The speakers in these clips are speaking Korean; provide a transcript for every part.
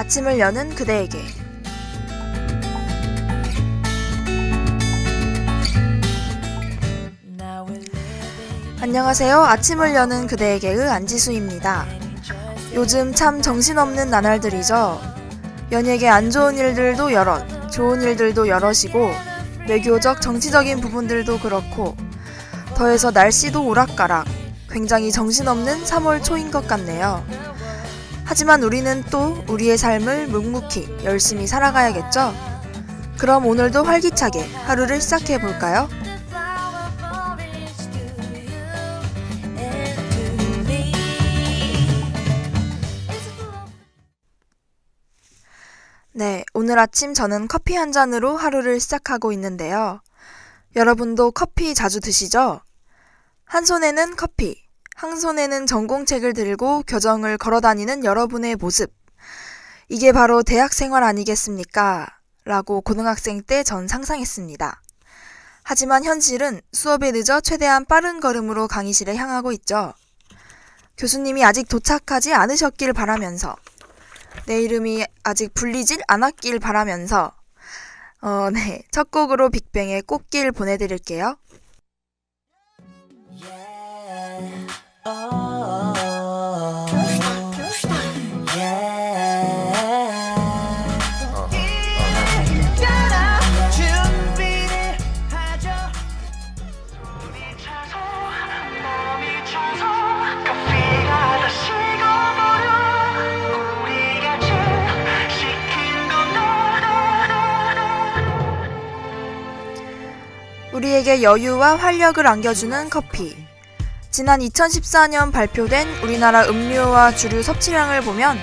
아침을 여는 그대에게. 안녕하세요. 아침을 여는 그대에게의 안지수입니다. 요즘 참 정신없는 나날들이죠. 연예계 안 좋은 일들도 여럿, 좋은 일들도 여럿이고 외교적 정치적인 부분들도 그렇고 더해서 날씨도 오락가락, 굉장히 정신없는 3월 초인 것 같네요. 하지만 우리는 또 우리의 삶을 묵묵히 열심히 살아가야겠죠? 그럼 오늘도 활기차게 하루를 시작해볼까요? 네, 오늘 아침 저는 커피 한 잔으로 하루를 시작하고 있는데요. 여러분도 커피 자주 드시죠? 한 손에는 커피, 한 손에는 전공책을 들고 교정을 걸어다니는 여러분의 모습. 이게 바로 대학 생활 아니겠습니까? 라고 고등학생 때 전 상상했습니다. 하지만 현실은 수업에 늦어 최대한 빠른 걸음으로 강의실에 향하고 있죠. 교수님이 아직 도착하지 않으셨길 바라면서 내 이름이 아직 불리질 않았길 바라면서 네, 첫 곡으로 빅뱅의 꽃길 보내드릴게요. 우리에게 여유와 활력을 안겨주는 커피. 지난 2014년 발표된 우리나라 음료와 주류 섭취량을 보면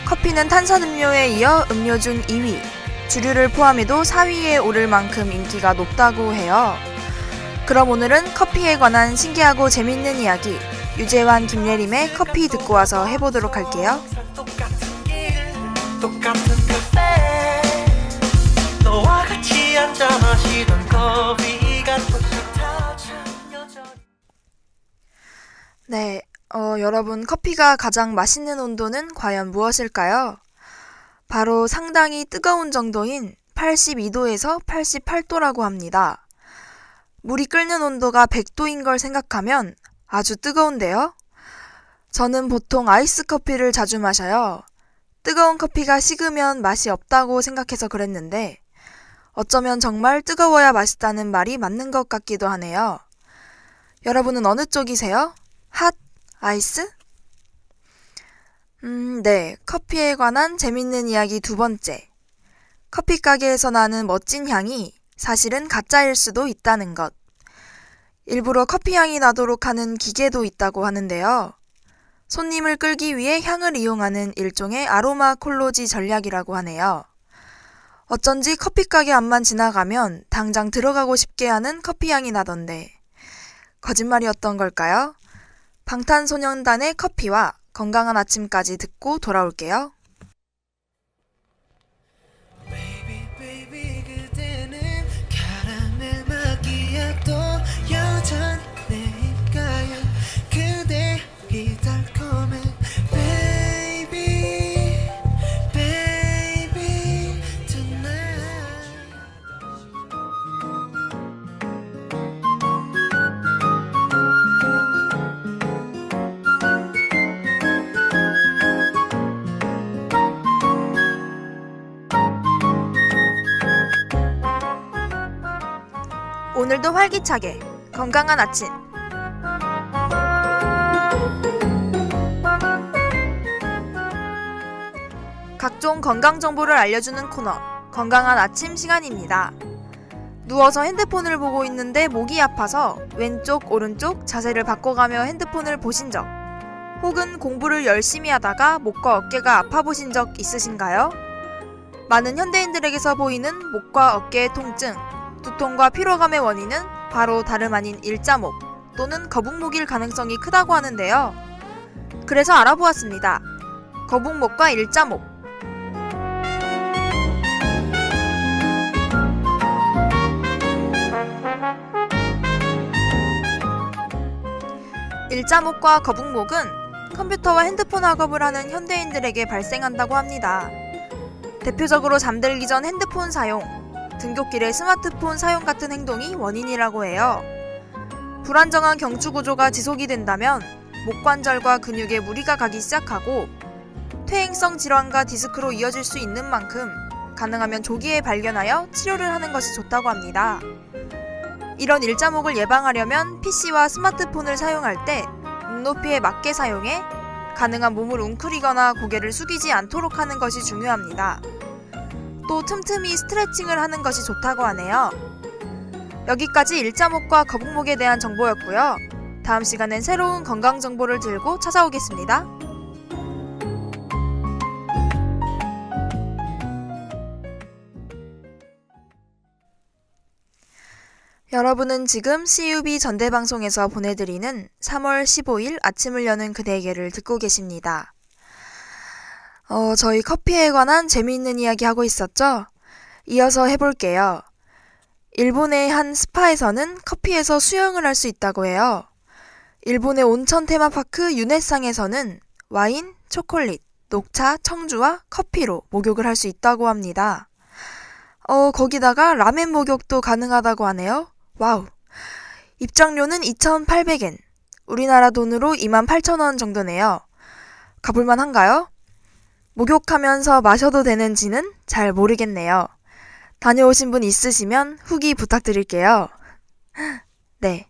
커피는 탄산음료에 이어 음료 중 2위, 주류를 포함해도 4위에 오를 만큼 인기가 높다고 해요. 그럼 오늘은 커피에 관한 신기하고 재밌는 이야기, 유재환, 김예림의 커피 듣고 와서 해보도록 할게요. 너와 같이 앉아 마시던 커피가 똑같아 참 여전히. 네, 여러분 커피가 가장 맛있는 온도는 과연 무엇일까요? 바로 상당히 뜨거운 정도인 82도에서 88도라고 합니다. 물이 끓는 온도가 100도인 걸 생각하면 아주 뜨거운데요? 저는 보통 아이스 커피를 자주 마셔요. 뜨거운 커피가 식으면 맛이 없다고 생각해서 그랬는데 어쩌면 정말 뜨거워야 맛있다는 말이 맞는 것 같기도 하네요. 여러분은 어느 쪽이세요? 핫? 아이스? 네. 커피에 관한 재밌는 이야기 두 번째. 커피 가게에서 나는 멋진 향이 사실은 가짜일 수도 있다는 것. 일부러 커피 향이 나도록 하는 기계도 있다고 하는데요. 손님을 끌기 위해 향을 이용하는 일종의 아로마 콜로지 전략이라고 하네요. 어쩐지 커피 가게 앞만 지나가면 당장 들어가고 싶게 하는 커피 향이 나던데 거짓말이었던 걸까요? 방탄소년단의 커피와 건강한 아침까지 듣고 돌아올게요. Baby, baby, 그대는 카라멜 마키아토 여전히 내 입가에 그대 이 달콤해 Baby, baby, tonight. 오늘도 활기차게 건강한 아침. 각종 건강 정보를 알려주는 코너 건강한 아침 시간입니다. 누워서 핸드폰을 보고 있는데 목이 아파서 왼쪽 오른쪽 자세를 바꿔가며 핸드폰을 보신 적, 혹은 공부를 열심히 하다가 목과 어깨가 아파 보신 적 있으신가요? 많은 현대인들에게서 보이는 목과 어깨의 통증, 두통과 피로감의 원인은 바로 다름 아닌 일자목 또는 거북목일 가능성이 크다고 하는데요. 그래서 알아보았습니다. 거북목과 일자목. 일자목과 거북목은 컴퓨터와 핸드폰 학업을 하는 현대인들에게 발생한다고 합니다. 대표적으로 잠들기 전 핸드폰 사용, 등굣길에 스마트폰 사용 같은 행동이 원인이라고 해요. 불안정한 경추 구조가 지속이 된다면 목관절과 근육에 무리가 가기 시작하고 퇴행성 질환과 디스크로 이어질 수 있는 만큼 가능하면 조기에 발견하여 치료를 하는 것이 좋다고 합니다. 이런 일자목을 예방하려면 PC와 스마트폰을 사용할 때 눈높이에 맞게 사용해 가능한 몸을 웅크리거나 고개를 숙이지 않도록 하는 것이 중요합니다. 또 틈틈이 스트레칭을 하는 것이 좋다고 하네요. 여기까지 일자목과 거북목에 대한 정보였고요. 다음 시간엔 새로운 건강 정보를 들고 찾아오겠습니다. 여러분은 지금 CUB 전대방송에서 보내드리는 3월 15일 아침을 여는 그대에게를 듣고 계십니다. 저희 커피에 관한 재미있는 이야기 하고 있었죠? 이어서 해볼게요. 일본의 한 스파에서는 커피에서 수영을 할 수 있다고 해요. 일본의 온천 테마파크 유네상에서는 와인, 초콜릿, 녹차, 청주와 커피로 목욕을 할 수 있다고 합니다. 거기다가 라멘 목욕도 가능하다고 하네요. 와우. 입장료는 2,800엔. 우리나라 돈으로 28,000원 정도네요. 가볼만 한가요? 목욕하면서 마셔도 되는지는 잘 모르겠네요. 다녀오신 분 있으시면 후기 부탁드릴게요. 네.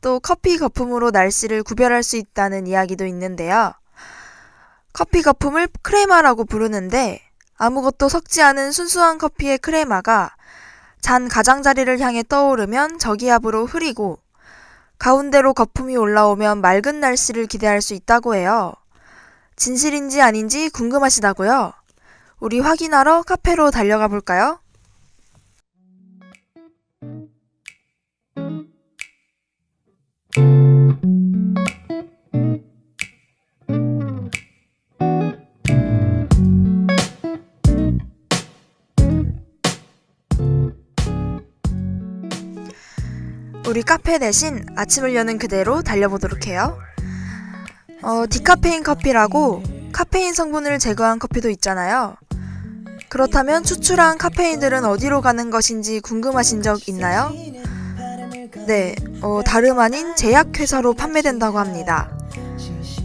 또 커피 거품으로 날씨를 구별할 수 있다는 이야기도 있는데요. 커피 거품을 크레마라고 부르는데 아무것도 섞지 않은 순수한 커피의 크레마가 잔 가장자리를 향해 떠오르면 저기압으로 흐리고 가운데로 거품이 올라오면 맑은 날씨를 기대할 수 있다고 해요. 진실인지 아닌지 궁금하시다고요? 우리 확인하러 카페로 달려가 볼까요? 우리 카페 대신 아침을 여는 그대로 달려보도록 해요. 디카페인 커피라고 카페인 성분을 제거한 커피도 있잖아요. 그렇다면 추출한 카페인들은 어디로 가는 것인지 궁금하신 적 있나요? 네, 다름 아닌 제약회사로 판매된다고 합니다.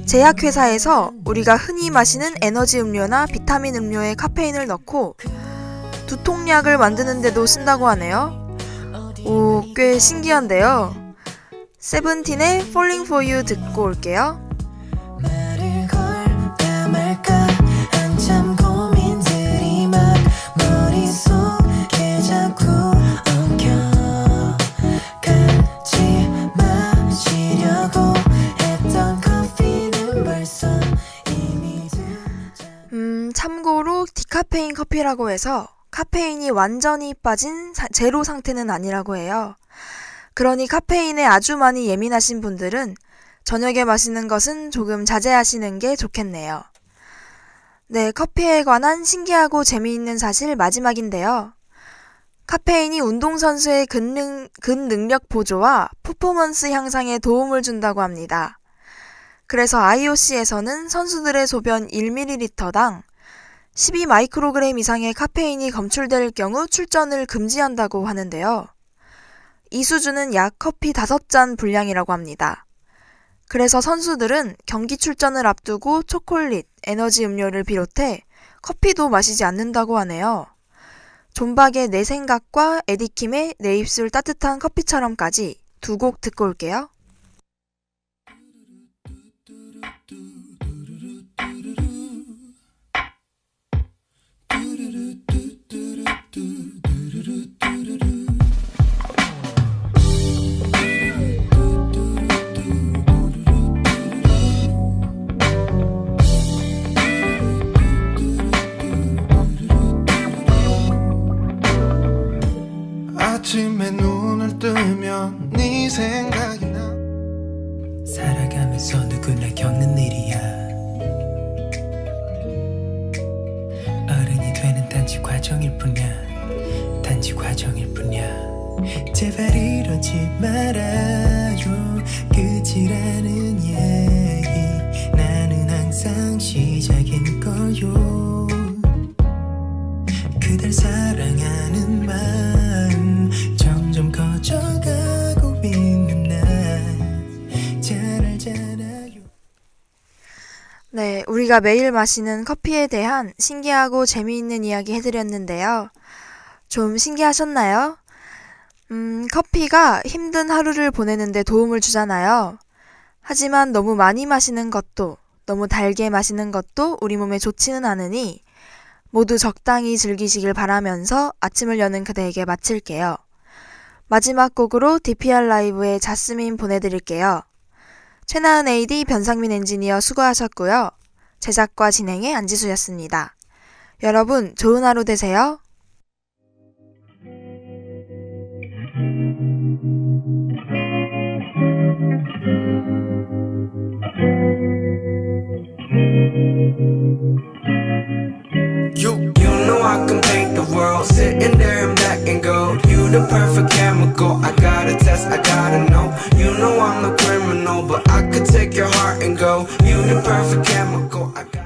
제약회사에서 우리가 흔히 마시는 에너지 음료나 비타민 음료에 카페인을 넣고 두통약을 만드는 데도 쓴다고 하네요. 오, 꽤 신기한데요. 세븐틴의 Falling for You 듣고 올게요. 말을 걸까 말까 한참 고민들이 막 머릿속에 자꾸 엉켜 같이 마시려고 했던 커피는 벌써 이미 참고로 디카페인 커피라고 해서 카페인이 완전히 빠진 제로 상태는 아니라고 해요. 그러니 카페인에 아주 많이 예민하신 분들은 저녁에 마시는 것은 조금 자제하시는 게 좋겠네요. 네, 커피에 관한 신기하고 재미있는 사실 마지막인데요. 카페인이 운동선수의 근능력 보조와 퍼포먼스 향상에 도움을 준다고 합니다. 그래서 IOC에서는 선수들의 소변 1ml당 12마이크로그램 이상의 카페인이 검출될 경우 출전을 금지한다고 하는데요. 이 수준은 약 커피 5잔 분량이라고 합니다. 그래서 선수들은 경기 출전을 앞두고 초콜릿, 에너지 음료를 비롯해 커피도 마시지 않는다고 하네요. 존박의 내 생각과 에디킴의 내 입술 따뜻한 커피처럼까지 두 곡 듣고 올게요. 아침에 눈을 뜨면 네 생각이 나. 살아가면서 누구나 겪는 일이야. 어른이 되는 단지 과정일 뿐이야. 단지 과정일 뿐이야. 제발 이러지 말아요. 끝이라는 얘기 나는 항상 시작인 거요. 우리가 매일 마시는 커피에 대한 신기하고 재미있는 이야기 해드렸는데요. 좀 신기하셨나요? 커피가 힘든 하루를 보내는데 도움을 주잖아요. 하지만 너무 많이 마시는 것도, 너무 달게 마시는 것도 우리 몸에 좋지는 않으니 모두 적당히 즐기시길 바라면서 아침을 여는 그대에게 마칠게요. 마지막 곡으로 DPR 라이브의 자스민 보내드릴게요. 최나은 AD, 변상민 엔지니어 수고하셨고요. 제작과 진행의 안지수였습니다. 여러분, 좋은 하루 되세요. You know I can paint the world, sitting there in black and gold. You the perfect chemical, I gotta test, I gotta know. You know I'm the criminal, but I could take your heart and go. You the perfect chemical, I got